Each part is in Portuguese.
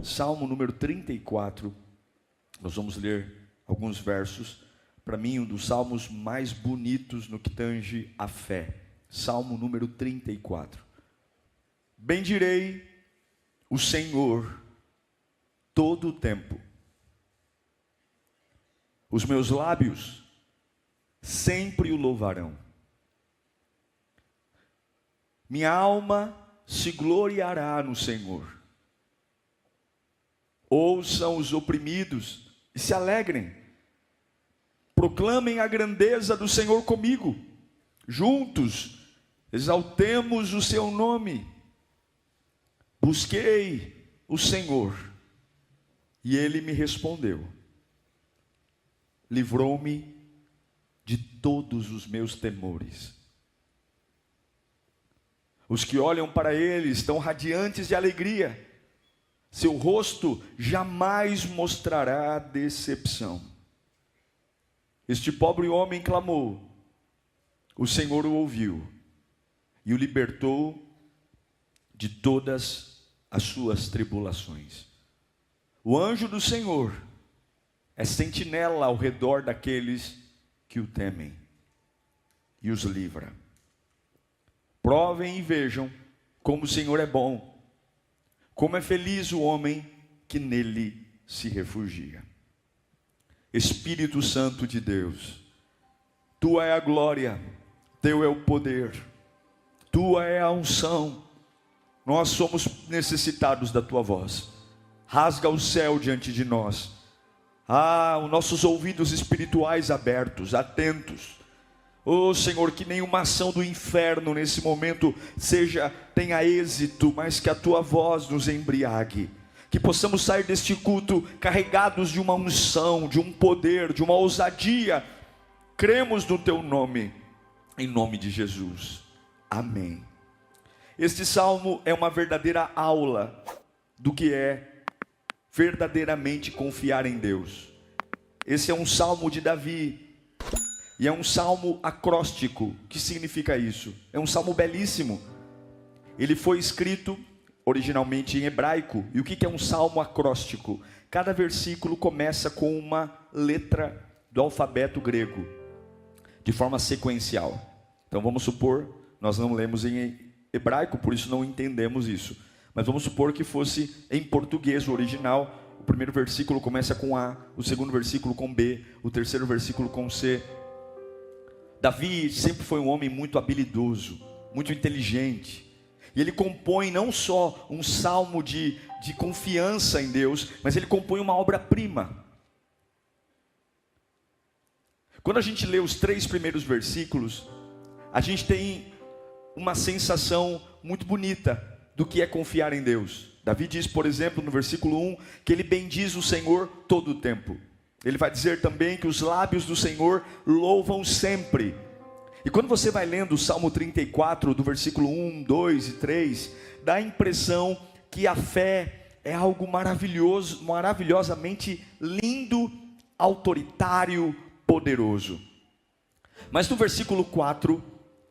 Salmo número 34, nós vamos ler alguns versos. Para mim, um dos salmos mais bonitos no que tange a fé. Salmo número 34. Bendirei o Senhor todo o tempo. Os meus lábios sempre o louvarão. Minha alma se gloriará no Senhor. Ouçam os oprimidos e se alegrem. Proclamem a grandeza do Senhor comigo. Juntos exaltemos o seu nome. Busquei o Senhor e ele me respondeu. Livrou-me de todos os meus temores. Os que olham para ele estão radiantes de alegria. Seu rosto jamais mostrará decepção. Este pobre homem clamou, o Senhor o ouviu e o libertou de todas as suas tribulações. O anjo do Senhor é sentinela ao redor daqueles que o temem e os livra. Provem e vejam como o Senhor é bom, como é feliz o homem que nele se refugia. Espírito Santo de Deus, tua é a glória, teu é o poder, tua é a unção. Nós somos necessitados da tua voz. Rasga o céu diante de nós. Os nossos ouvidos espirituais abertos, atentos. Senhor, que nenhuma ação do inferno nesse momento tenha êxito, mas que a tua voz nos embriague. Que possamos sair deste culto carregados de uma unção, de um poder, de uma ousadia. Cremos no teu nome, em nome de Jesus. Amém. Este salmo é uma verdadeira aula do que é verdadeiramente confiar em Deus. Esse é um salmo de Davi, e é um salmo acróstico. O que significa isso? É um salmo belíssimo. Ele foi escrito originalmente em hebraico. E o que é um salmo acróstico? Cada versículo começa com uma letra do alfabeto grego, de forma sequencial. Então vamos supor, nós não lemos em hebraico, por isso não entendemos isso. Mas vamos supor que fosse em português o original. O primeiro versículo começa com A, o segundo versículo com B, o terceiro versículo com C. Davi sempre foi um homem muito habilidoso, muito inteligente. E ele compõe não só um salmo de confiança em Deus, mas ele compõe uma obra-prima. Quando a gente lê os 3 primeiros versículos, a gente tem uma sensação muito bonita do que é confiar em Deus. Davi diz, por exemplo, no versículo 1, que ele bendiz o Senhor todo o tempo. Ele vai dizer também que os lábios do Senhor louvam sempre. E quando você vai lendo o Salmo 34, do versículo 1, 2 e 3, dá a impressão que a fé é algo maravilhoso, maravilhosamente lindo, autoritário, poderoso. Mas no versículo 4,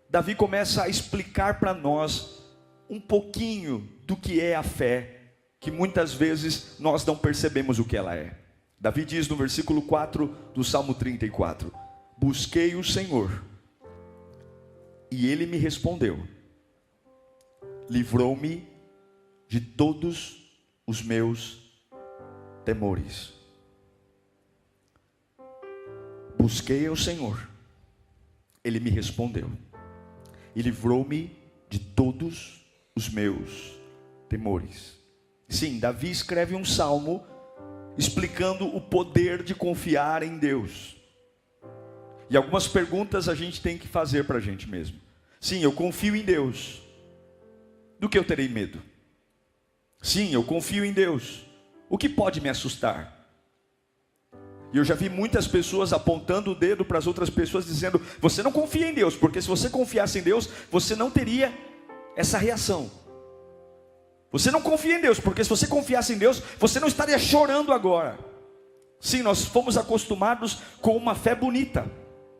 Davi começa a explicar para nós um pouquinho do que é a fé, que muitas vezes nós não percebemos o que ela é. Davi diz no versículo 4 do Salmo 34, busquei o Senhor, e ele me respondeu, livrou-me de todos os meus temores. Busquei ao Senhor, ele me respondeu, e livrou-me de todos os meus temores. Sim, Davi escreve um salmo explicando o poder de confiar em Deus. E algumas perguntas a gente tem que fazer para a gente mesmo. Sim, eu confio em Deus. Do que eu terei medo? Sim, eu confio em Deus. O que pode me assustar? E eu já vi muitas pessoas apontando o dedo para as outras pessoas dizendo, você não confia em Deus, porque se você confiasse em Deus, você não teria essa reação. Você não confia em Deus, porque se você confiasse em Deus, você não estaria chorando agora. Sim, nós fomos acostumados com uma fé bonita,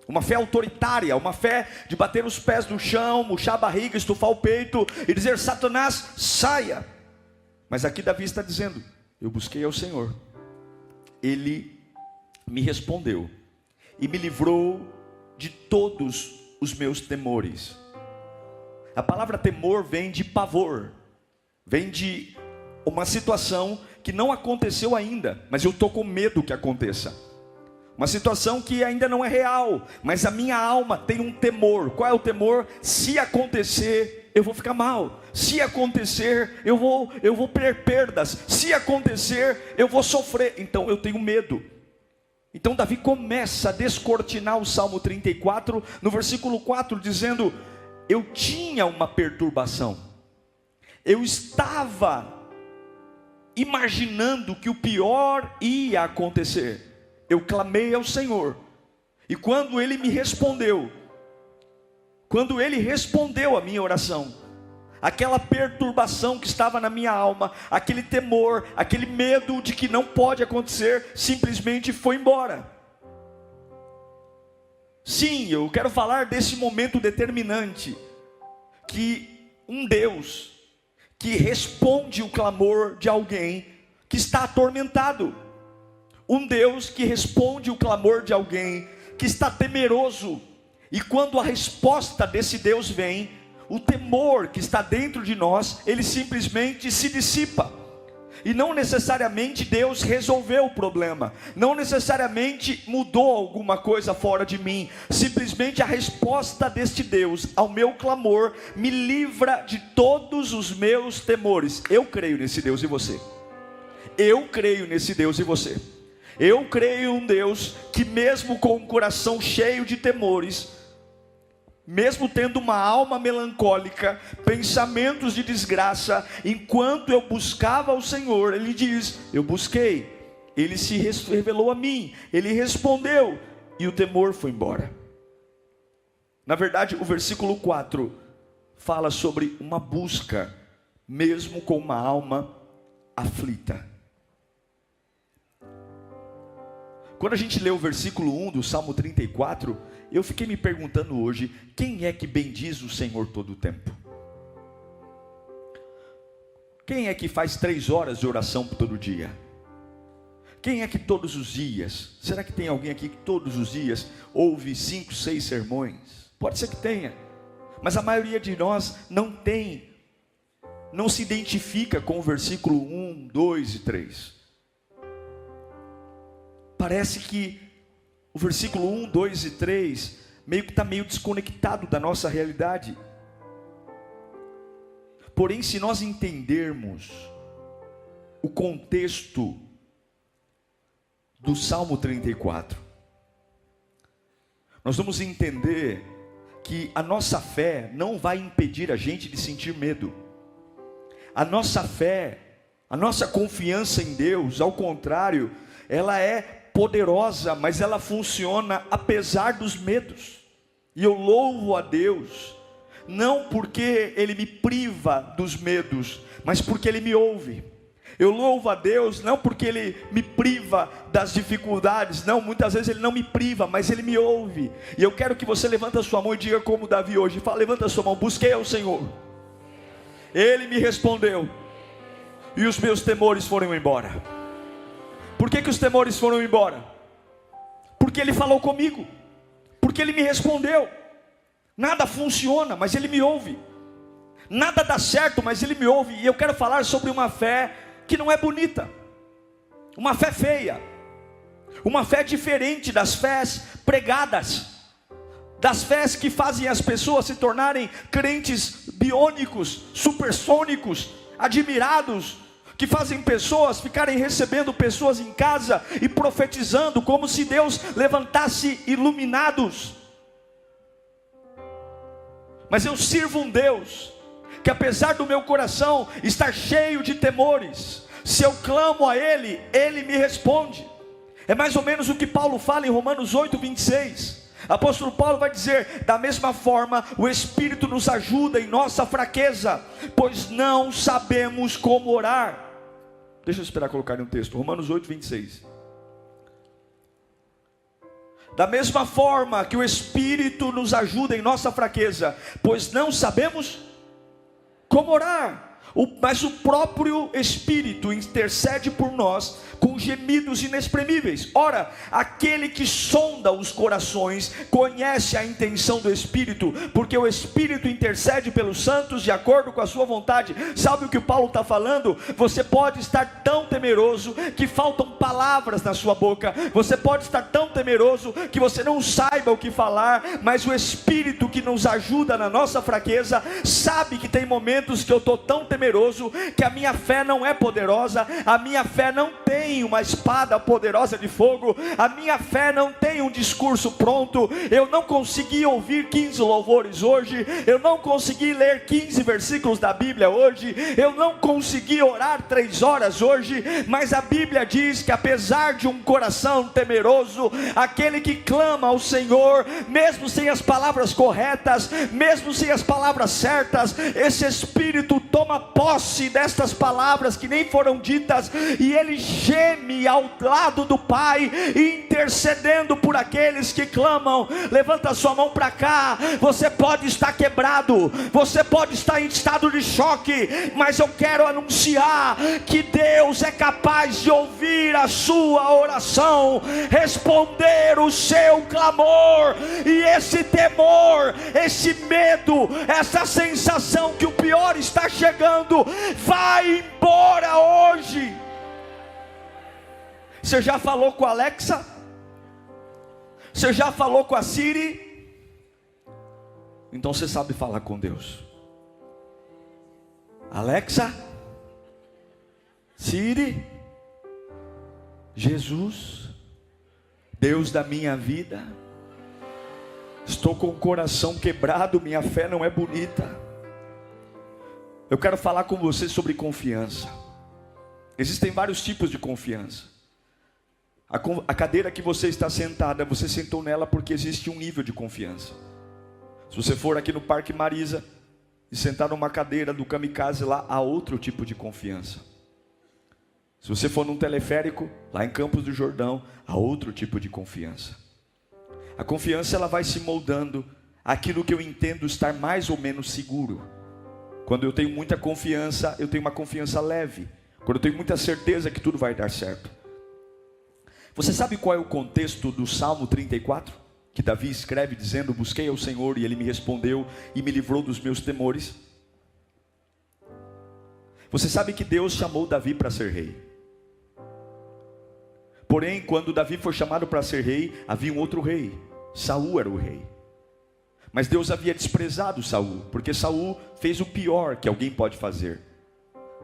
uma fé autoritária, uma fé de bater os pés no chão, murchar a barriga, estufar o peito e dizer, Satanás, saia. Mas aqui Davi está dizendo, Eu busquei ao Senhor, Ele me respondeu e me livrou de todos os meus temores. A palavra temor vem de pavor, vem de uma situação que não aconteceu ainda, mas eu estou com medo que aconteça. Uma situação que ainda não é real, mas a minha alma tem um temor. Qual é o temor? Se acontecer, eu vou ficar mal. Se acontecer, eu vou ter perdas. Se acontecer, eu vou sofrer. Então eu tenho medo. Então Davi começa a descortinar o Salmo 34, no versículo 4, dizendo: eu tinha uma perturbação. Eu estava imaginando que o pior ia acontecer. Eu clamei ao Senhor, e quando Ele me respondeu, quando Ele respondeu a minha oração, aquela perturbação que estava na minha alma, aquele temor, aquele medo de que não pode acontecer, simplesmente foi embora. Sim, eu quero falar desse momento determinante, que um Deus que responde o clamor de alguém que está atormentado, um Deus que responde o clamor de alguém que está temeroso, e quando a resposta desse Deus vem, o temor que está dentro de nós, ele simplesmente se dissipa. E não necessariamente Deus resolveu o problema, não necessariamente mudou alguma coisa fora de mim, simplesmente a resposta deste Deus ao meu clamor me livra de todos os meus temores. Eu creio nesse Deus, e você? Eu creio nesse Deus, e você? Eu creio em um Deus que, mesmo com um coração cheio de temores, mesmo tendo uma alma melancólica, pensamentos de desgraça, enquanto eu buscava ao Senhor, Ele diz: eu busquei, Ele se revelou a mim, Ele respondeu, e o temor foi embora. Na verdade, o versículo 4 fala sobre uma busca, mesmo com uma alma aflita. Quando a gente lê o versículo 1 do Salmo 34, eu fiquei me perguntando hoje: quem é que bendiz o Senhor todo o tempo? Quem é que faz 3 horas de oração todo dia? Quem é que todos os dias? Será que tem alguém aqui que todos os dias ouve 5, 6 sermões? Pode ser que tenha, mas a maioria de nós não tem, não se identifica com o versículo 1, 2 e 3. Parece que o versículo 1, 2 e 3 meio que está meio desconectado da nossa realidade. Porém, se nós entendermos o contexto do Salmo 34, nós vamos entender que a nossa fé não vai impedir a gente de sentir medo. A nossa fé, a nossa confiança em Deus, ao contrário, ela é poderosa, mas ela funciona apesar dos medos. E eu louvo a Deus, não porque Ele me priva dos medos, mas porque Ele me ouve. Eu louvo a Deus, não porque Ele me priva das dificuldades, não, muitas vezes Ele não me priva, mas Ele me ouve. E eu quero que você levante a sua mão e diga como Davi hoje, fala: levanta a sua mão, busquei ao Senhor, Ele me respondeu, e os meus temores foram embora. Por que os temores foram embora? Porque Ele falou comigo, porque Ele me respondeu. Nada funciona, mas Ele me ouve. Nada dá certo, mas Ele me ouve. E eu quero falar sobre uma fé que não é bonita, uma fé feia, uma fé diferente das fés pregadas, das fés que fazem as pessoas se tornarem crentes biônicos, supersônicos, admirados, que fazem pessoas ficarem recebendo pessoas em casa e profetizando como se Deus levantasse iluminados. Mas eu sirvo um Deus que, apesar do meu coração estar cheio de temores, se eu clamo a Ele, Ele me responde. É mais ou menos o que Paulo fala em Romanos 8, 26. Apóstolo Paulo vai dizer: da mesma forma o Espírito nos ajuda em nossa fraqueza, pois não sabemos como orar. Deixa eu esperar colocar no texto, Romanos 8, 26. Da mesma forma que o Espírito nos ajuda em nossa fraqueza, pois não sabemos como orar. mas o próprio Espírito intercede por nós com gemidos inexprimíveis. Ora, aquele que sonda os corações conhece a intenção do Espírito, porque o Espírito intercede pelos santos de acordo com a sua vontade. Sabe o que o Paulo está falando? Você pode estar tão temeroso que faltam palavras na sua boca, você pode estar tão temeroso que você não saiba o que falar, mas o Espírito que nos ajuda na nossa fraqueza, sabe que tem momentos que eu estou tão temeroso, que a minha fé não é poderosa, a minha fé não tem uma espada poderosa de fogo, a minha fé não tem um discurso pronto, eu não consegui ouvir 15 louvores hoje, eu não consegui ler 15 versículos da Bíblia hoje, eu não consegui orar 3 horas hoje, mas a Bíblia diz que apesar de um coração temeroso, aquele que clama ao Senhor, mesmo sem as palavras corretas, mesmo sem as palavras certas, esse Espírito toma posse destas palavras que nem foram ditas, e ele geme ao lado do Pai, intercedendo por aqueles que clamam. Levanta a sua mão para cá. Você pode estar quebrado, você pode estar em estado de choque, mas eu quero anunciar que Deus é capaz de ouvir a sua oração, responder o seu clamor, e esse temor, esse medo, essa sensação que o pior está chegando, vai embora hoje. Você já falou com a Alexa? Você já falou com a Siri? Então você sabe falar com Deus. Alexa, Siri, Jesus, Deus da minha vida, estou com o coração quebrado, minha fé não é bonita. Eu quero falar com você sobre confiança. Existem vários tipos de confiança. A cadeira que você está sentada, você sentou nela porque existe um nível de confiança. Se você for aqui no Parque Marisa e sentar numa cadeira do Kamikaze, lá há outro tipo de confiança. Se você for num teleférico, lá em Campos do Jordão, há outro tipo de confiança. A confiança, ela vai se moldando àquilo que eu entendo estar mais ou menos seguro. Quando eu tenho muita confiança, eu tenho uma confiança leve. Quando eu tenho muita certeza que tudo vai dar certo. Você sabe qual é o contexto do Salmo 34? Que Davi escreve dizendo: busquei ao Senhor e Ele me respondeu e me livrou dos meus temores. Você sabe que Deus chamou Davi para ser rei. Porém, quando Davi foi chamado para ser rei, havia um outro rei. Saul era o rei. Mas Deus havia desprezado Saul, porque Saul fez o pior que alguém pode fazer.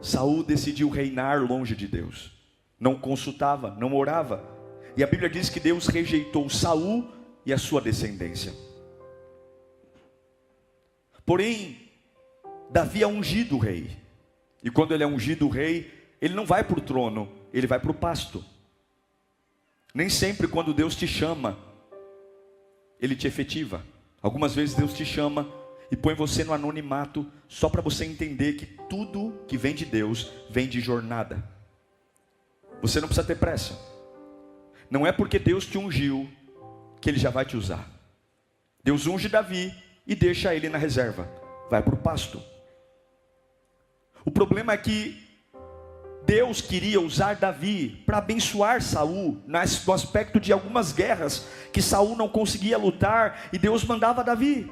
Saul decidiu reinar longe de Deus. Não consultava, não orava. E a Bíblia diz que Deus rejeitou Saul e a sua descendência. Porém, Davi é ungido rei. E quando ele é ungido rei, ele não vai para o trono, ele vai para o pasto. Nem sempre quando Deus te chama, Ele te efetiva. Algumas vezes Deus te chama e põe você no anonimato, só para você entender que tudo que vem de Deus, vem de jornada. Você não precisa ter pressa. Não é porque Deus te ungiu, que Ele já vai te usar. Deus unge Davi e deixa ele na reserva. Vai para o pasto. O problema é que Deus queria usar Davi para abençoar Saul, no aspecto de algumas guerras que Saul não conseguia lutar, e Deus mandava Davi.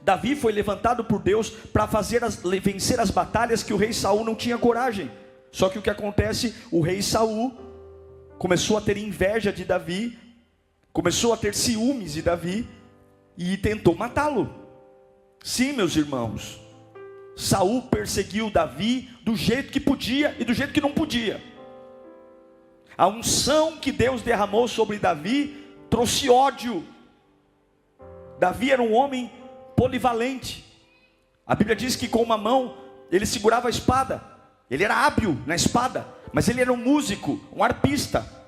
Davi foi levantado por Deus para vencer as batalhas que o rei Saul não tinha coragem. Só que o que acontece? O rei Saul começou a ter inveja de Davi, começou a ter ciúmes de Davi, e tentou matá-lo. Sim, meus irmãos, Saul perseguiu Davi do jeito que podia e do jeito que não podia. A unção que Deus derramou sobre Davi trouxe ódio. Davi era um homem polivalente. A Bíblia diz que com uma mão ele segurava a espada. Ele era hábil na espada, mas ele era um músico, um arpista.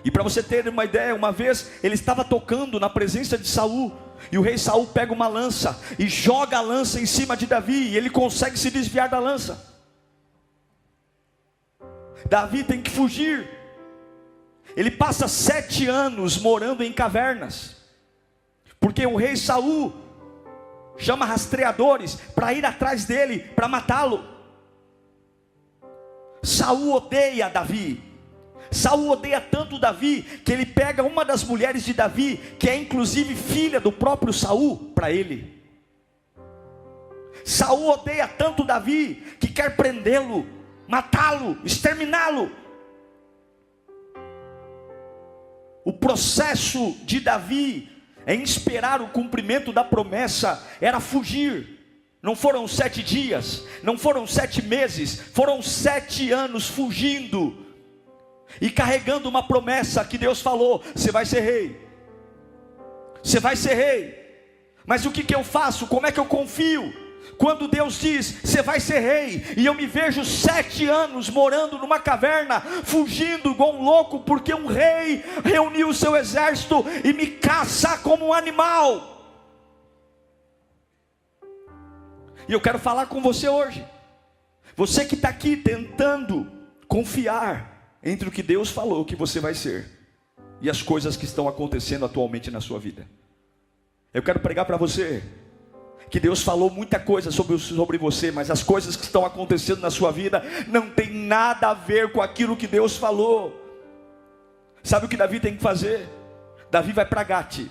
E para você ter uma ideia, uma vez ele estava tocando na presença de Saul, e o rei Saul pega uma lança e joga a lança em cima de Davi, e ele consegue se desviar da lança. Davi tem que fugir. Ele passa 7 anos morando em cavernas, porque o rei Saul chama rastreadores para ir atrás dele, para matá-lo. Saul odeia Davi. Saul odeia tanto Davi, que ele pega uma das mulheres de Davi, que é inclusive filha do próprio Saul, para ele. Saul odeia tanto Davi, que quer prendê-lo, matá-lo, exterminá-lo. O processo de Davi em esperar o cumprimento da promessa era fugir. Não foram 7 dias, não foram 7 meses, foram 7 anos fugindo e carregando uma promessa que Deus falou: você vai ser rei, você vai ser rei. Mas o que eu faço? Como é que eu confio? Quando Deus diz, você vai ser rei, e eu me vejo 7 anos morando numa caverna, fugindo igual um louco, porque um rei reuniu o seu exército e me caça como um animal. E eu quero falar com você hoje, você que está aqui tentando confiar entre o que Deus falou que você vai ser, e as coisas que estão acontecendo atualmente na sua vida. Eu quero pregar para você, que Deus falou muita coisa sobre você, mas as coisas que estão acontecendo na sua vida não tem nada a ver com aquilo que Deus falou. Sabe o que Davi tem que fazer? Davi vai para Gate.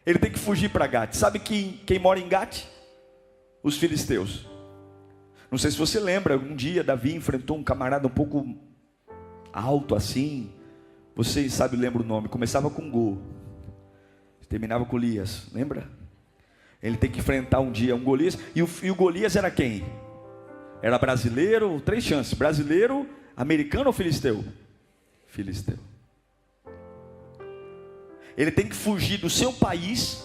Ele tem que fugir para Gate. Sabe quem mora em Gate? Os filisteus. Não sei se você lembra, um dia Davi enfrentou um camarada um pouco alto assim. Vocês sabem, lembra o nome? Começava com Gol, terminava com Golias, lembra? Ele tem que enfrentar um dia um Golias. E o Golias era quem? Era brasileiro? 3 chances: brasileiro, americano ou filisteu? Filisteu. Ele tem que fugir do seu país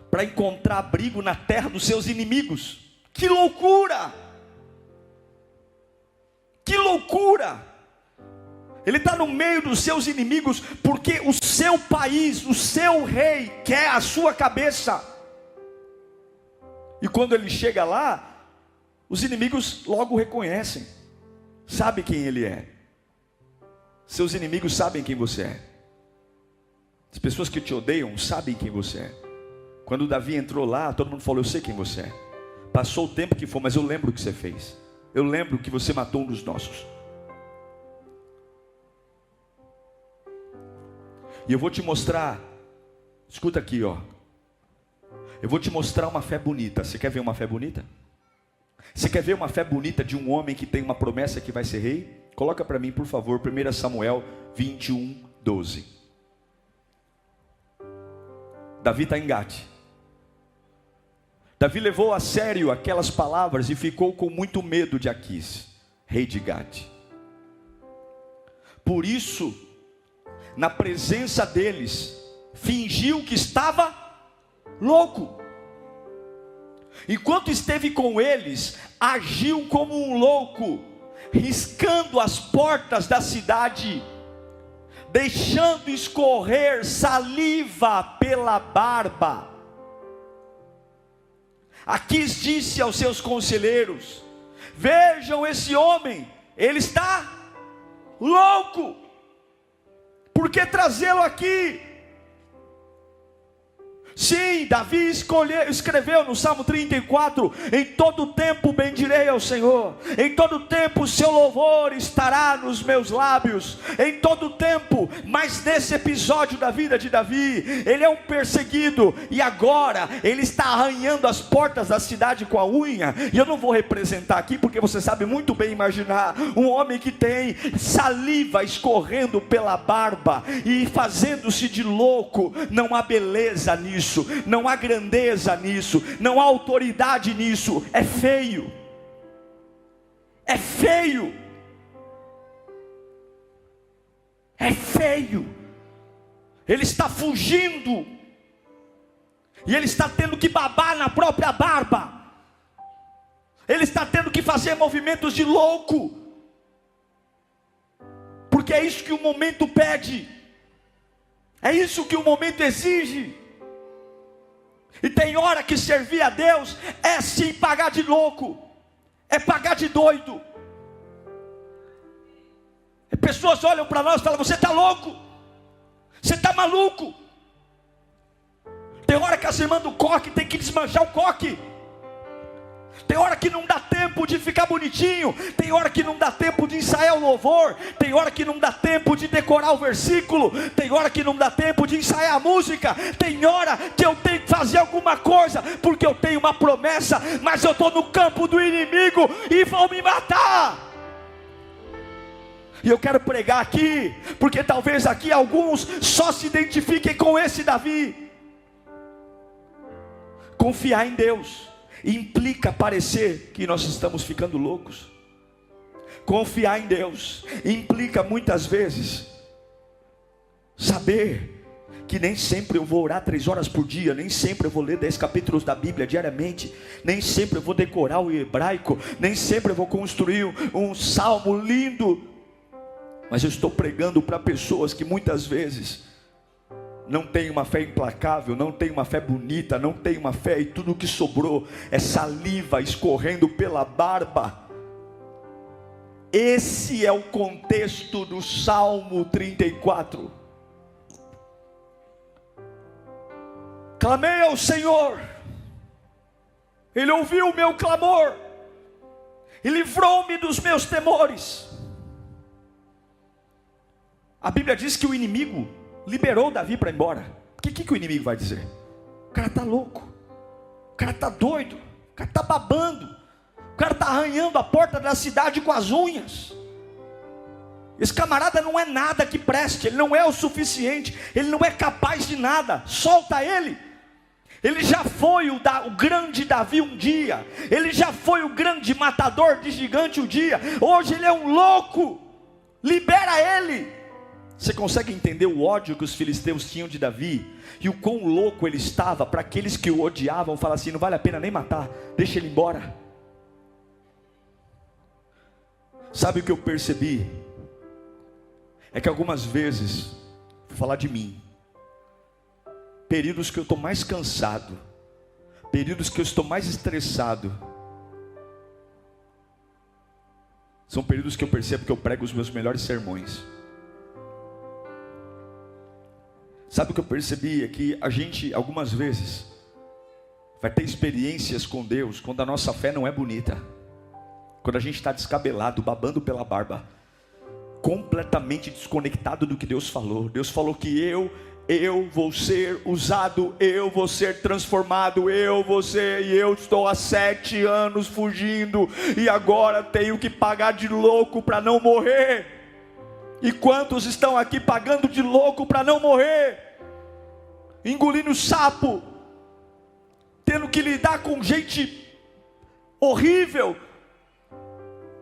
para encontrar abrigo na terra dos seus inimigos. Que loucura! Que loucura! Ele está no meio dos seus inimigos, porque o seu país, o seu rei quer a sua cabeça. E quando ele chega lá, os inimigos logo reconhecem, sabem quem ele é. Seus inimigos sabem quem você é. As pessoas que te odeiam sabem quem você é. Quando Davi entrou lá, todo mundo falou: eu sei quem você é. Passou o tempo que for, mas eu lembro o que você fez. Eu lembro que você matou um dos nossos. E eu vou te mostrar, escuta aqui, ó. Eu vou te mostrar uma fé bonita. Você quer ver uma fé bonita? Você quer ver uma fé bonita de um homem que tem uma promessa que vai ser rei? Coloca para mim, por favor, 1 Samuel 21, 12. Davi está em Gate. Davi levou a sério aquelas palavras e ficou com muito medo de Aquis, rei de Gate. Por isso, na presença deles, fingiu que estava louco. Enquanto esteve com eles, agiu como um louco, riscando as portas da cidade, deixando escorrer saliva pela barba. Aquis disse aos seus conselheiros: vejam esse homem, ele está louco, por que trazê-lo aqui? Sim, Davi escreveu no Salmo 34: em todo tempo bendirei ao Senhor, em todo tempo o seu louvor estará nos meus lábios, em todo tempo. Mas nesse episódio da vida de Davi, ele é um perseguido, e agora ele está arranhando as portas da cidade com a unha. E eu não vou representar aqui, porque você sabe muito bem imaginar um homem que tem saliva escorrendo pela barba e fazendo-se de louco. Não há beleza nisso, não há grandeza nisso, não há autoridade nisso. É feio, é feio, é feio. Ele está fugindo, e ele está tendo que babar na própria barba, ele está tendo que fazer movimentos de louco, porque é isso que o momento pede, é isso que o momento exige. E tem hora que servir a Deus é sim pagar de louco, é pagar de doido. Pessoas olham para nós e falam: você está louco, você está maluco. Tem hora que as irmãs do coque tem que desmanchar o coque. Tem hora que não dá tempo de ficar bonitinho. Tem hora que não dá tempo de ensaiar o louvor. Tem hora que não dá tempo de decorar o versículo. Tem hora que não dá tempo de ensaiar a música. Tem hora que eu tenho que fazer alguma coisa, porque eu tenho uma promessa, mas eu estou no campo do inimigo e vão me matar. E eu quero pregar aqui, porque talvez aqui alguns só se identifiquem com esse Davi. Confiar em Deus implica parecer que nós estamos ficando loucos. Confiar em Deus implica muitas vezes saber que nem sempre eu vou orar 3 horas por dia, nem sempre eu vou ler 10 capítulos da Bíblia diariamente, nem sempre eu vou decorar o hebraico, nem sempre eu vou construir um salmo lindo. Mas eu estou pregando para pessoas que muitas vezes não tem uma fé implacável, não tem uma fé bonita, não tem uma fé, e tudo que sobrou é saliva escorrendo pela barba. Esse é o contexto do Salmo 34. Clamei ao Senhor, Ele ouviu o meu clamor e livrou-me dos meus temores. A Bíblia diz que o inimigo liberou Davi para ir embora. O que o inimigo vai dizer? O cara está louco, o cara está doido, o cara está babando, o cara está arranhando a porta da cidade com as unhas. Esse camarada não é nada que preste, ele não é o suficiente, ele não é capaz de nada, solta ele. Ele já foi o grande Davi um dia, ele já foi o grande matador de gigante um dia, hoje ele é um louco, libera ele. Você consegue entender o ódio que os filisteus tinham de Davi? E o quão louco ele estava para aqueles que o odiavam falar assim: não vale a pena nem matar, deixa ele embora. Sabe o que eu percebi? É que algumas vezes, vou falar de mim, períodos que eu estou mais cansado, períodos que eu estou mais estressado, são períodos que eu percebo que eu prego os meus melhores sermões. Sabe o que eu percebi? É que a gente, algumas vezes, vai ter experiências com Deus quando a nossa fé não é bonita, quando a gente está descabelado, babando pela barba, completamente desconectado do que Deus falou. Deus falou que eu vou ser usado, eu vou ser transformado, e eu estou há 7 anos fugindo, e agora tenho que pagar de louco para não morrer. E quantos estão aqui pagando de louco para não morrer? Engolindo sapo, tendo que lidar com gente horrível,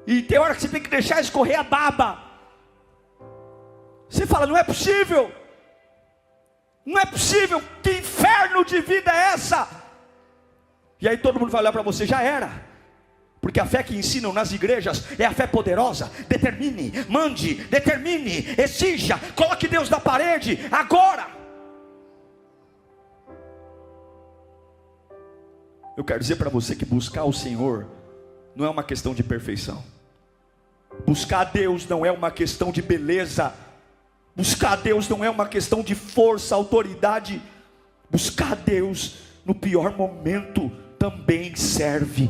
e tem hora que você tem que deixar escorrer a baba. Você fala: não é possível, não é possível, que inferno de vida é essa? E aí todo mundo vai olhar para você: já era. Porque a fé que ensinam nas igrejas é a fé poderosa. Determine, mande, determine, exija, coloque Deus na parede, agora. Eu quero dizer para você que buscar o Senhor não é uma questão de perfeição. Buscar a Deus não é uma questão de beleza. Buscar a Deus não é uma questão de força, autoridade. Buscar a Deus no pior momento também serve.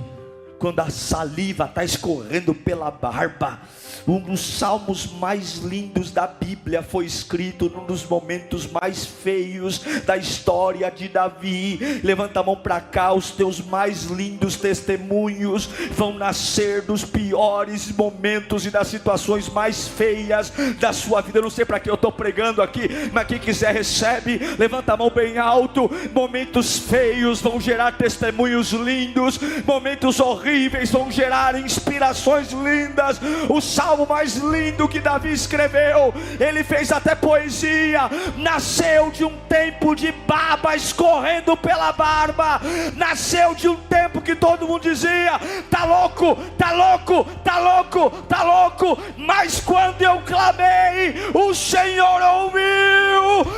Quando a saliva está escorrendo pela barba. Um dos salmos mais lindos da Bíblia foi escrito num dos momentos mais feios da história de Davi. Levanta a mão para cá. Os teus mais lindos testemunhos vão nascer dos piores momentos e das situações mais feias da sua vida. Eu não sei para que eu estou pregando aqui, mas quem quiser recebe. Levanta a mão bem alto. Momentos feios vão gerar testemunhos lindos, momentos horríveis vão gerar inspirações lindas. O salmo mais lindo que Davi escreveu, ele fez até poesia, nasceu de um tempo de baba escorrendo pela barba, nasceu de um tempo que todo mundo dizia: tá louco, tá louco, tá louco, tá louco. Mas quando eu clamei, o Senhor ouviu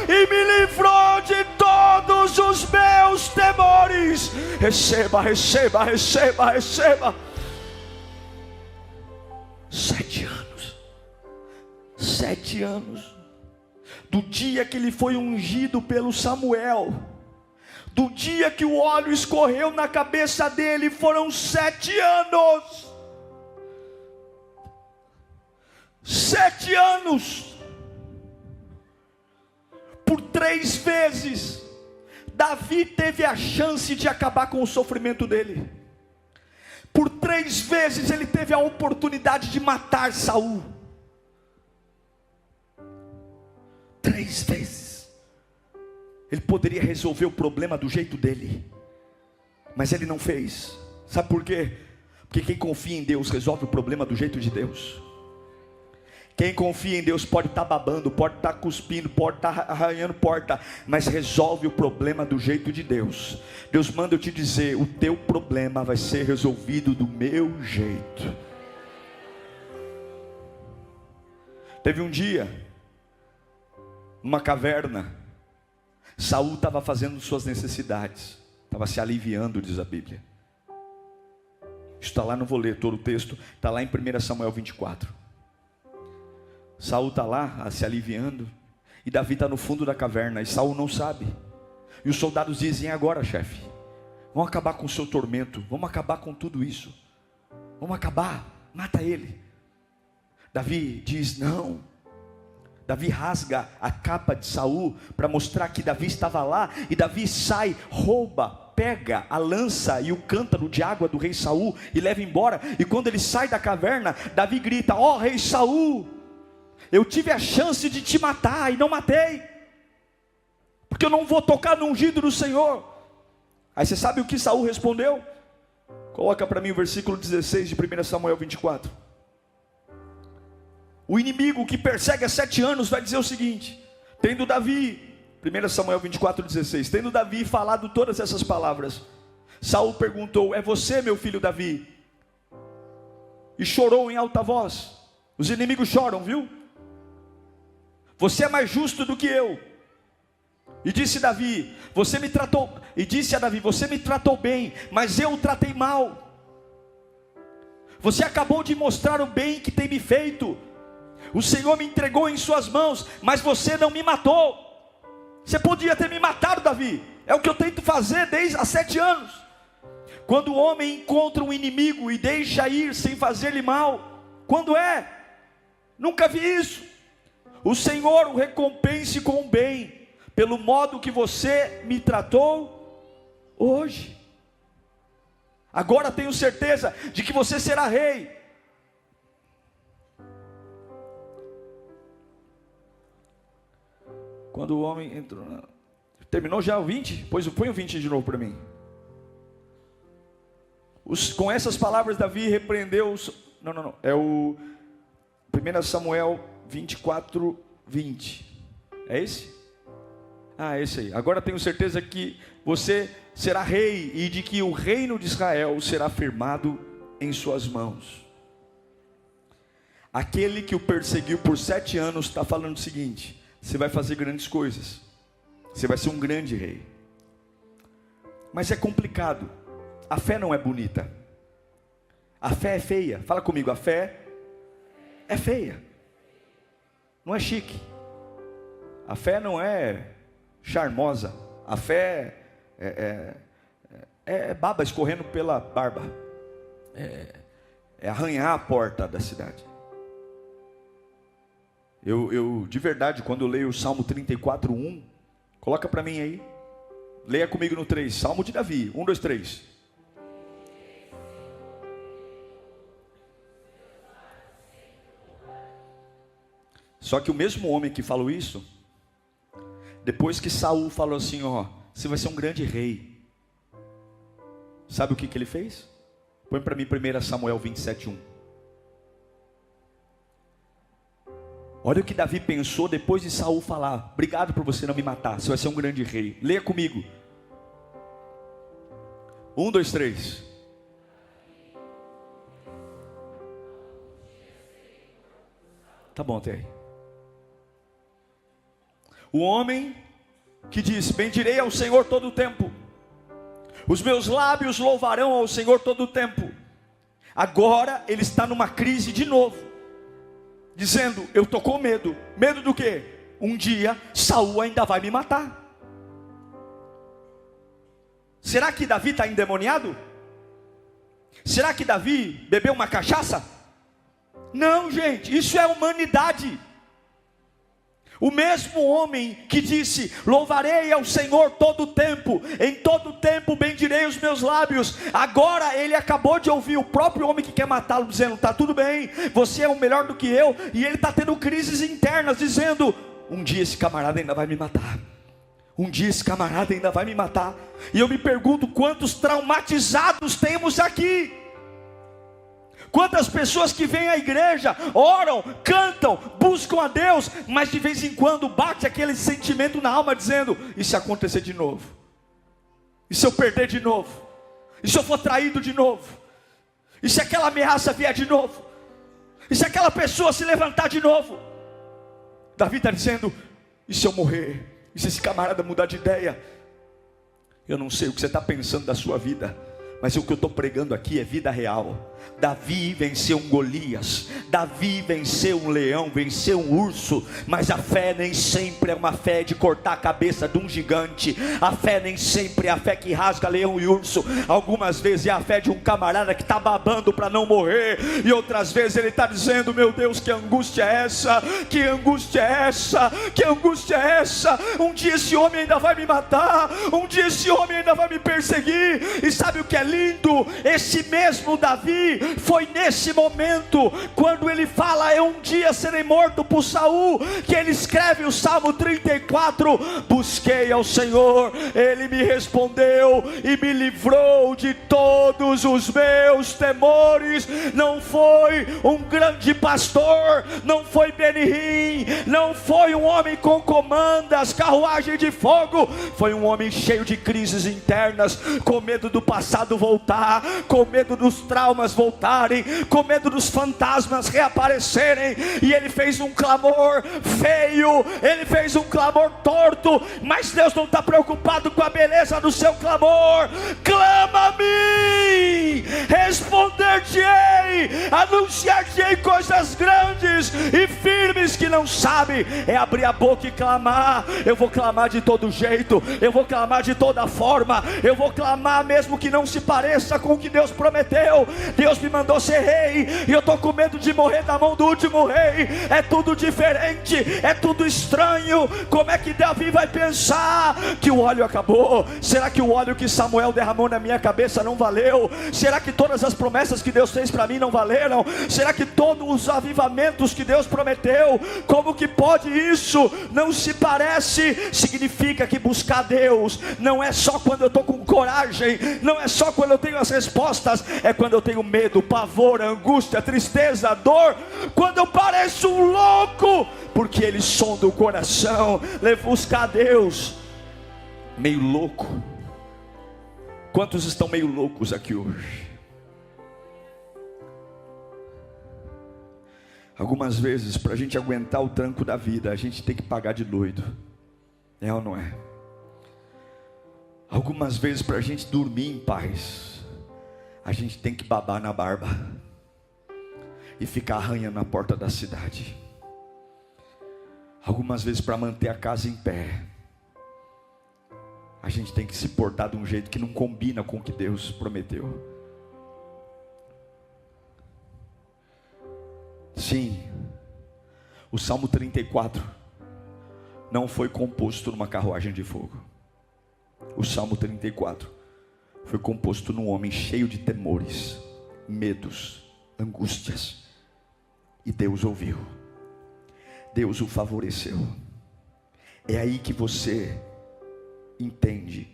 e me livrou de todos os meus temores. Receba, receba, receba, receba. 7 anos, 7 anos, do dia que ele foi ungido pelo Samuel, Do dia que o óleo escorreu na cabeça dele, foram 7 anos. 7 anos. Por 3 vezes, Davi teve a chance de acabar com o sofrimento dele. Por 3 vezes ele teve a oportunidade de matar Saul. 3 vezes. Ele poderia resolver o problema do jeito dele, mas ele não fez. Sabe por quê? Porque quem confia em Deus resolve o problema do jeito de Deus. Quem confia em Deus pode estar babando, pode estar cuspindo, pode estar arranhando porta, mas resolve o problema do jeito de Deus. Deus manda eu te dizer: o teu problema vai ser resolvido do meu jeito. Teve um dia, numa caverna, Saul estava fazendo suas necessidades, estava se aliviando, diz a Bíblia. Está lá, não vou ler todo o texto, está lá em 1 Samuel 24. Saul está lá se aliviando, e Davi está no fundo da caverna, e Saul não sabe. E os soldados dizem: agora, chefe, vamos acabar com o seu tormento, vamos acabar com tudo isso, vamos acabar, mata ele. Davi diz: não. Davi rasga a capa de Saul para mostrar que Davi estava lá, e Davi sai, rouba, pega a lança e o cântaro de água do rei Saul e leva embora. E quando ele sai da caverna, Davi grita: ó rei Saul, eu tive a chance de te matar e não matei, porque eu não vou tocar no ungido do Senhor. Aí você sabe o que Saul respondeu? Coloca para mim o versículo 16 de 1 Samuel 24. O inimigo que persegue há 7 anos vai dizer o seguinte: tendo Davi, 1 Samuel 24:16, tendo Davi falado todas essas palavras, Saul perguntou: é você, meu filho Davi? E chorou em alta voz. Os inimigos choram, viu? Você é mais justo do que eu. E disse Davi, você me tratou, e disse a Davi: você me tratou bem, mas eu o tratei mal. Você acabou de mostrar o bem que tem me feito. O Senhor me entregou em suas mãos, mas você não me matou. Você podia ter me matado, Davi. É o que eu tento fazer desde há 7 anos. Quando o homem encontra um inimigo e deixa ir sem fazer-lhe mal, quando é? Nunca vi isso. O Senhor o recompense com o bem, pelo modo que você me tratou hoje. Agora tenho certeza de que você será rei. Quando o homem entrou, terminou já o 20? Pois põe o 20 de novo para mim. Com essas palavras Davi repreendeu não, é o 1 Samuel 24:20. É esse? Ah, esse aí. Agora tenho certeza que você será rei, e de que o reino de Israel será firmado em suas mãos. Aquele que o perseguiu por 7 anos está falando o seguinte: você vai fazer grandes coisas, você vai ser um grande rei. Mas é complicado. A fé não é bonita, a fé é feia. Fala comigo: a fé é feia, não é chique. A fé não é charmosa. A fé é baba escorrendo pela barba, é arranhar a porta da cidade. Eu de verdade, quando eu leio o Salmo 34:1, coloca para mim aí, leia comigo no 3, Salmo de Davi, 1, 2, 3. Só que o mesmo homem que falou isso, depois que Saul falou assim: ó, você vai ser um grande rei, sabe o que ele fez? Põe para mim 1 Samuel 27:1. Olha o que Davi pensou depois de Saul falar: obrigado por você não me matar, você vai ser um grande rei. Leia comigo. 1, 2, 3. Tá bom até aí. O homem que diz: bendirei ao Senhor todo o tempo, os meus lábios louvarão ao Senhor todo o tempo. Agora ele está numa crise de novo, dizendo: eu estou com medo. Medo do quê? Um dia Saul ainda vai me matar. Será que Davi está endemoniado? Será que Davi bebeu uma cachaça? Não, gente, isso é humanidade. O mesmo homem que disse: louvarei ao Senhor todo o tempo, em todo o tempo bendirei os meus lábios. Agora ele acabou de ouvir o próprio homem que quer matá-lo dizendo: está tudo bem, você é o melhor do que eu. E ele está tendo crises internas, dizendo: um dia esse camarada ainda vai me matar. Um dia esse camarada ainda vai me matar. E eu me pergunto, quantos traumatizados temos aqui? Quantas pessoas que vêm à igreja, oram, cantam, buscam a Deus, mas de vez em quando bate aquele sentimento na alma dizendo: e se acontecer de novo? E se eu perder de novo? E se eu for traído de novo? E se aquela ameaça vier de novo? E se aquela pessoa se levantar de novo? Davi está dizendo: e se eu morrer? E se esse camarada mudar de ideia? Eu não sei o que você está pensando da sua vida, mas o que eu estou pregando aqui é vida real. Davi venceu um Golias, Davi venceu um leão, venceu um urso. Mas a fé nem sempre é uma fé de cortar a cabeça de um gigante. A fé nem sempre é a fé que rasga leão e urso. Algumas vezes é a fé de um camarada que está babando para não morrer, e outras vezes ele está dizendo: meu Deus, que angústia é essa? Que angústia é essa? Que angústia é essa? Um dia esse homem ainda vai me matar, um dia esse homem ainda vai me perseguir. E sabe o que é lindo? Esse mesmo Davi, foi nesse momento, quando ele fala: eu um dia serei morto por Saul, que ele escreve o Salmo 34. Busquei ao Senhor, ele me respondeu e me livrou de todos os meus temores. Não foi um grande pastor, não foi Benihim, não foi um homem com comandas, carruagem de fogo. Foi um homem cheio de crises internas, com medo do passado voltar, com medo dos traumas voltarem, com medo dos fantasmas reaparecerem. E ele fez um clamor feio, ele fez um clamor torto, mas Deus não está preocupado com a beleza do seu clamor. Clama a mim, responder-te-ei, anunciar-te-ei coisas grandes e firmes que não sabe. É abrir a boca e clamar. Eu vou clamar de todo jeito, eu vou clamar de toda forma, eu vou clamar mesmo que não se pareça com o que Deus prometeu. Deus me mandou ser rei, e eu estou com medo de morrer na mão do último rei. É tudo diferente, é tudo estranho. Como é que Davi vai pensar que o óleo acabou? Será que o óleo que Samuel derramou na minha cabeça não valeu? Será que todas as promessas que Deus fez para mim não valeram? Será que todos os avivamentos que Deus prometeu, como que pode isso? Não se parece. Significa que buscar Deus não é só quando eu estou com coragem, não é só quando eu tenho as respostas, é quando eu tenho medo, pavor, angústia, tristeza, dor, quando eu pareço um louco, porque Ele sonda o coração. Buscar Deus meio louco. Quantos estão meio loucos aqui hoje? Algumas vezes, para a gente aguentar o tranco da vida, a gente tem que pagar de doido. É ou não é? Algumas vezes, para a gente dormir em paz, a gente tem que babar na barba e ficar arranhando a porta da cidade. Algumas vezes, para manter a casa em pé, a gente tem que se portar de um jeito que não combina com o que Deus prometeu. Sim, o Salmo 34 não foi composto numa carruagem de fogo. O Salmo 34 foi composto num homem cheio de temores, medos, angústias. E Deus ouviu. Deus o favoreceu. É aí que você entende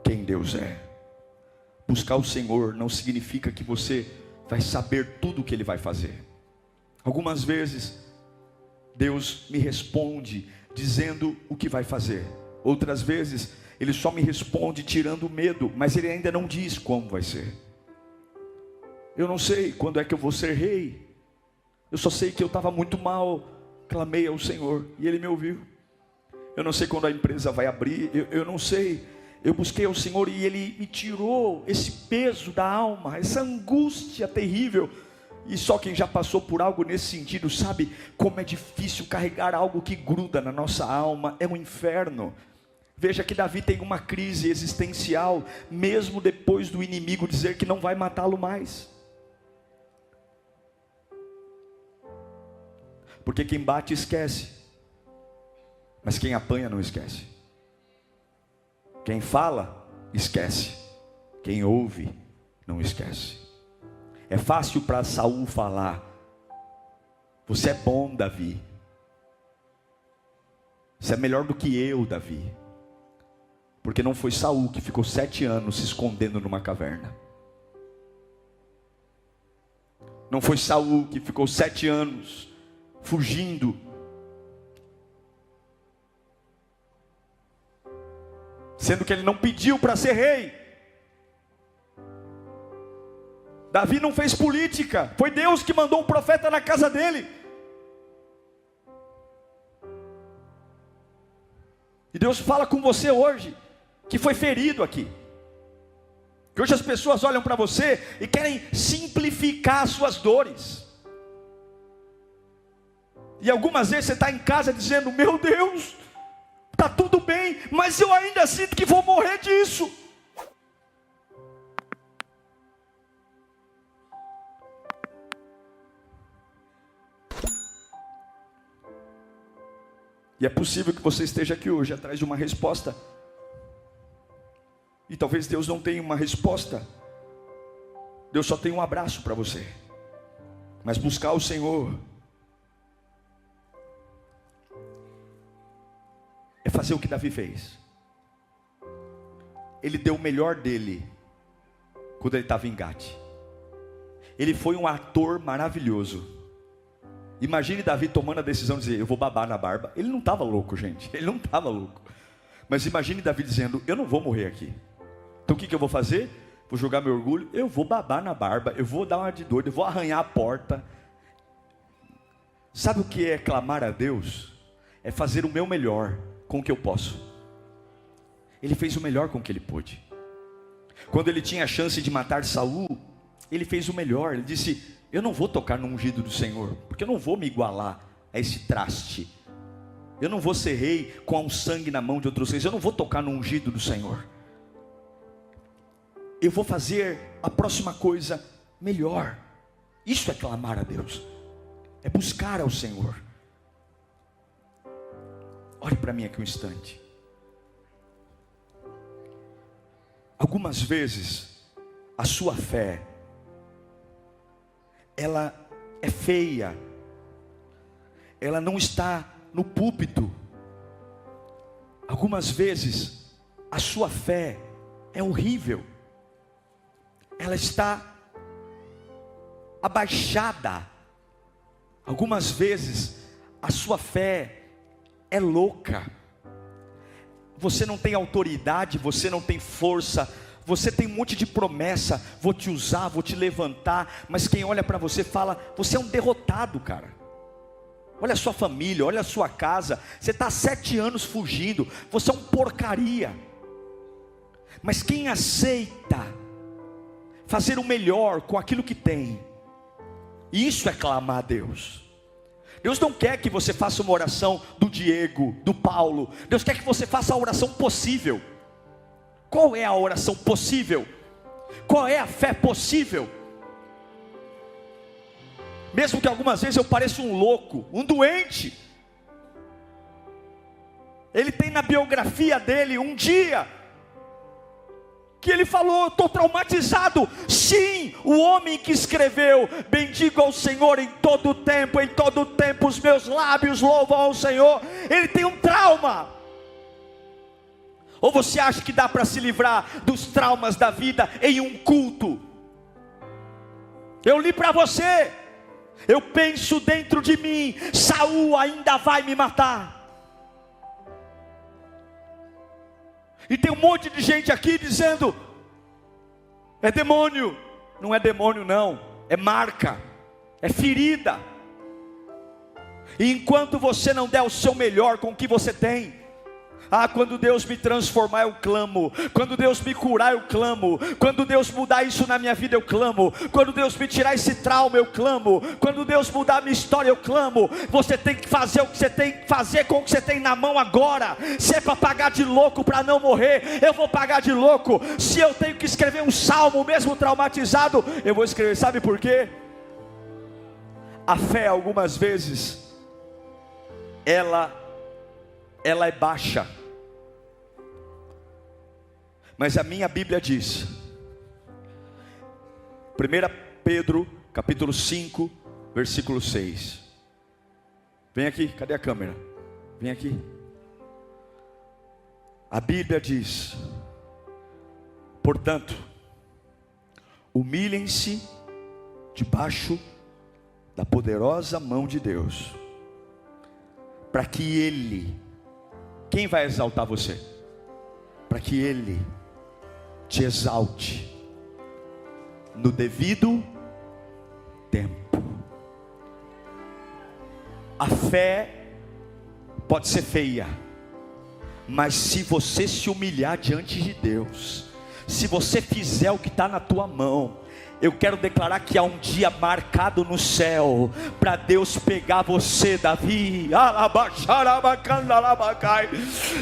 quem Deus é. Buscar o Senhor não significa que você vai saber tudo o que Ele vai fazer. Algumas vezes Deus me responde dizendo o que vai fazer. Outras vezes Ele só me responde tirando o medo, mas Ele ainda não diz como vai ser. Eu não sei quando é que eu vou ser rei. Eu só sei que eu estava muito mal, clamei ao Senhor e Ele me ouviu. Eu não sei quando a empresa vai abrir, eu não sei. Eu busquei ao Senhor e Ele me tirou esse peso da alma, essa angústia terrível. E só quem já passou por algo nesse sentido sabe como é difícil carregar algo que gruda na nossa alma. É um inferno. Veja que Davi tem uma crise existencial, mesmo depois do inimigo dizer que não vai matá-lo mais. Porque quem bate esquece, mas quem apanha não esquece. Quem fala, esquece. Quem ouve, não esquece. É fácil para Saul falar: você é bom, Davi. Você é melhor do que eu, Davi. Porque não foi Saul que ficou 7 anos se escondendo numa caverna. Não foi Saul que ficou 7 anos fugindo. Sendo que ele não pediu para ser rei. Davi não fez política. Foi Deus que mandou um profeta na casa dele. E Deus fala com você hoje, que foi ferido aqui. Que hoje as pessoas olham para você e querem simplificar as suas dores. E algumas vezes você está em casa dizendo: meu Deus, está tudo bem, mas eu ainda sinto que vou morrer disso. E é possível que você esteja aqui hoje atrás de uma resposta. E talvez Deus não tenha uma resposta. Deus só tem um abraço para você. Mas buscar o Senhor é fazer o que Davi fez. Ele deu o melhor dele quando ele estava em Gate. Ele foi um ator maravilhoso. Imagine Davi tomando a decisão de dizer: eu vou babar na barba. Ele não estava louco, gente. Ele não estava louco. Mas imagine Davi dizendo: eu não vou morrer aqui. Então o que eu vou fazer? Vou jogar meu orgulho. Eu vou babar na barba. Eu vou dar uma de doido. Eu vou arranhar a porta. Sabe o que é clamar a Deus? É fazer o meu melhor com o que eu posso. Ele fez o melhor com o que ele pôde. Quando ele tinha a chance de matar Saul, ele fez o melhor. Ele disse: eu não vou tocar no ungido do Senhor, porque eu não vou me igualar a esse traste. Eu não vou ser rei com um sangue na mão de outros reis. Eu não vou tocar no ungido do Senhor. Eu vou fazer a próxima coisa melhor. Isso é clamar a Deus. É buscar ao Senhor. Olhe para mim aqui um instante. Algumas vezes a sua fé, ela é feia. Ela não está no púlpito. Algumas vezes a sua fé é horrível. Ela está abaixada. Algumas vezes a sua fé é louca. Você não tem autoridade, você não tem força, você tem um monte de promessa: vou te usar, vou te levantar. Mas quem olha para você fala: você é um derrotado, cara. Olha a sua família, olha a sua casa. Você está 7 anos fugindo, você é um porcaria. Mas quem aceita fazer o melhor com aquilo que tem, isso é clamar a Deus. Deus não quer que você faça uma oração do Diego, do Paulo. Deus quer que você faça a oração possível. Qual é a oração possível? Qual é a fé possível? Mesmo que algumas vezes eu pareça um louco, um doente. Ele tem na biografia dele um dia que ele falou: estou traumatizado. Sim, o homem que escreveu: bendigo ao Senhor em todo tempo os meus lábios louvam ao Senhor. Ele tem um trauma. Ou você acha que dá para se livrar dos traumas da vida em um culto? Eu li para você. Eu penso dentro de mim: Saul ainda vai me matar. E tem um monte de gente aqui dizendo: é demônio. Não é demônio não, é marca, é ferida. E enquanto você não der o seu melhor com o que você tem, Quando Deus me transformar, eu clamo. Quando Deus me curar, eu clamo. Quando Deus mudar isso na minha vida, eu clamo. Quando Deus me tirar esse trauma, eu clamo. Quando Deus mudar a minha história, eu clamo. Você tem que fazer o que você tem que fazer com o que você tem na mão agora. Se é para pagar de louco para não morrer, eu vou pagar de louco. Se eu tenho que escrever um salmo, mesmo traumatizado, eu vou escrever. Sabe por quê? A fé, algumas vezes, ela é baixa. Mas a minha Bíblia diz, 1 Pedro, capítulo 5, versículo 6. Vem aqui, cadê a câmera? Vem aqui. A Bíblia diz: portanto, humilhem-se debaixo da poderosa mão de Deus, para que Ele, quem vai exaltar você? Para que Ele te exalte no devido tempo. A fé pode ser feia, mas se você se humilhar diante de Deus, se você fizer o que está na tua mão, eu quero declarar que há um dia marcado no céu para Deus pegar você, Davi.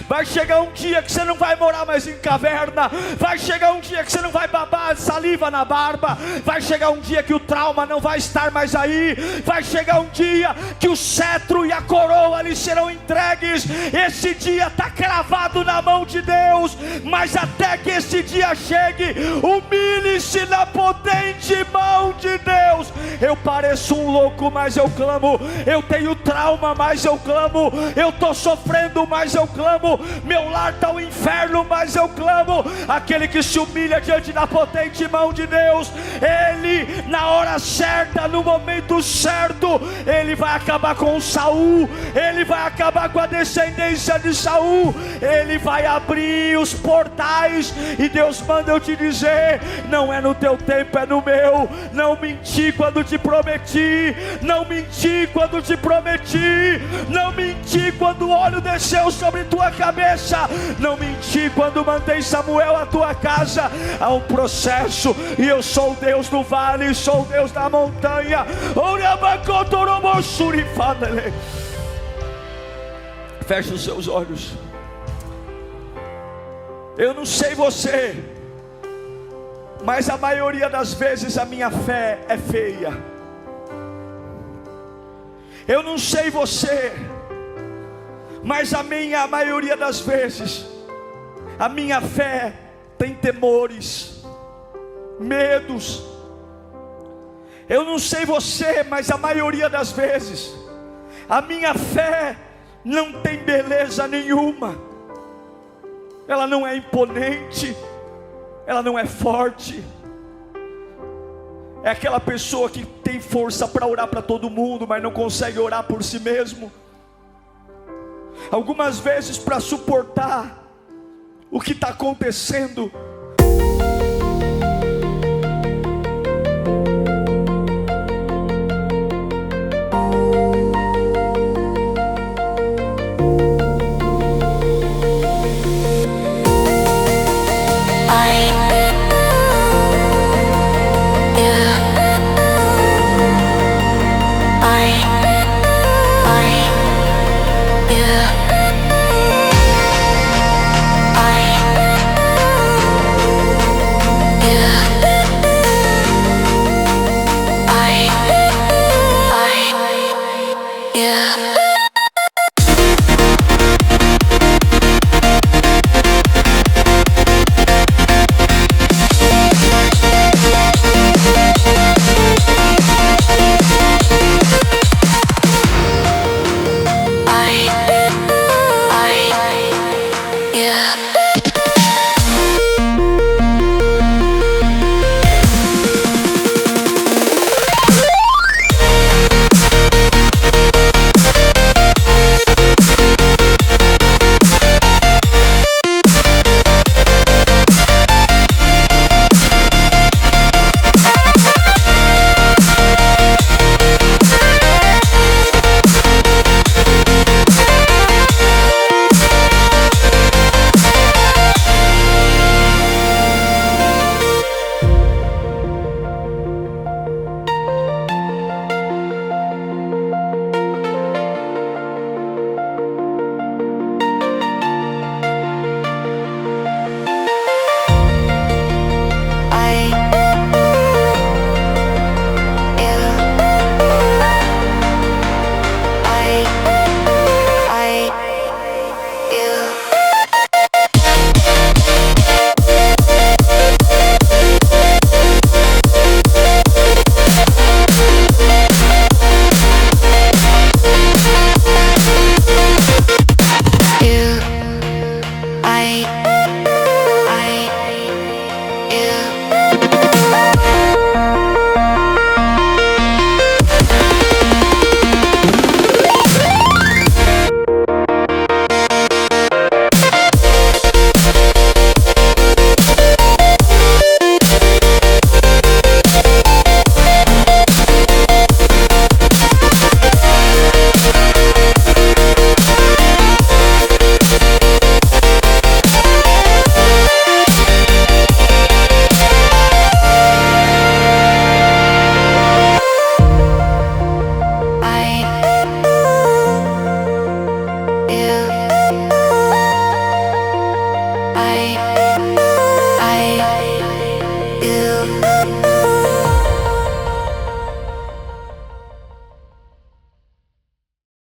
Vai chegar um dia que você não vai morar mais em caverna. Vai chegar um dia que você não vai babar saliva na barba. Vai chegar um dia que o trauma não vai estar mais aí. Vai chegar um dia que o cetro e a coroa lhe serão entregues. Esse dia está cravado na mão de Deus. Mas até que esse dia chegue, humilhe-se na potência mão de Deus. Eu pareço um louco, mas eu clamo. Eu tenho trauma, mas eu clamo. Eu estou sofrendo, mas eu clamo. Meu lar está o inferno, mas eu clamo. Aquele que se humilha diante da potente mão de Deus, Ele, na hora certa, no momento certo, Ele vai acabar com Saul. Ele vai acabar com a descendência de Saul. Ele vai abrir os portais. E Deus manda eu te dizer: não é no teu tempo, é no meu. Não menti quando te prometi. Não menti quando te prometi. Não menti quando o óleo desceu sobre tua cabeça. Não menti quando mandei Samuel à tua casa. Há um processo. E eu sou o Deus do vale, sou o Deus da montanha. Feche os seus olhos. Eu não sei você, mas a maioria das vezes a minha fé é feia. Eu não sei você, mas a maioria das vezes a minha fé tem temores, medos. Eu não sei você, mas a maioria das vezes a minha fé não tem beleza nenhuma. Ela não é imponente, ela não é forte. É aquela pessoa que tem força para orar para todo mundo, mas não consegue orar por si mesmo. Algumas vezes, para suportar o que está acontecendo,